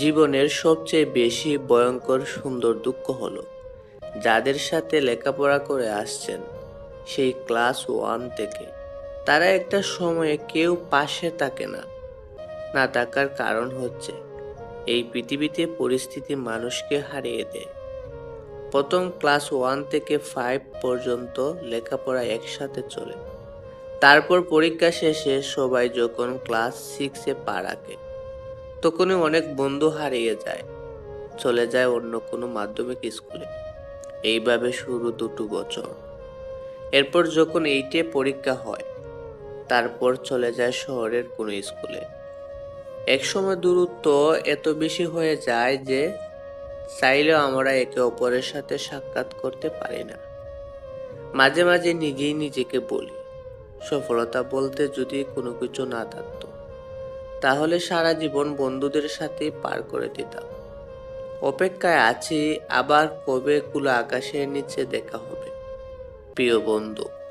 জীবনের সবচেয়ে বেশি ভয়ঙ্কর সুন্দর দুঃখ হলো যাদের সাথে লেখাপড়া করে আসছেন সেই ক্লাস 1 থেকে তারা একটা সময়ে কেউ পাশে থাকে না। না থাকার কারণ হচ্ছে এই পৃথিবীতে পরিস্থিতি মানুষকে হারিয়ে দেয়। প্রথম ক্লাস 1 থেকে 5 পর্যন্ত লেখাপড়া একসাথে চলে। তারপর পরীক্ষা শেষে সবাই যখন ক্লাস 6-এ পা রাখে তখনই অনেক বন্ধু হারিয়ে যায়, চলে যায় অন্য কোনো মাধ্যমিক স্কুলে। এইভাবে শুরু 2 বছর। এরপর যখন 8-এ পরীক্ষা হয় তারপর চলে যায় শহরের কোনো স্কুলে। একসময় দূরত্ব এত বেশি হয়ে যায় যে চাইলেও আমরা একে অপরের সাথে সাক্ষাৎ করতে পারি না। মাঝে মাঝে নিজেই নিজেকে বলি, সফলতা বলতে যদি কোনো কিছু না থাকতো তাহলে সারা জীবন বন্ধুদের সাথেই পার করে দিতাম। অপেক্ষায় আছি আবার কবে খোলা আকাশের নিচে দেখা হবে প্রিয় বন্ধু।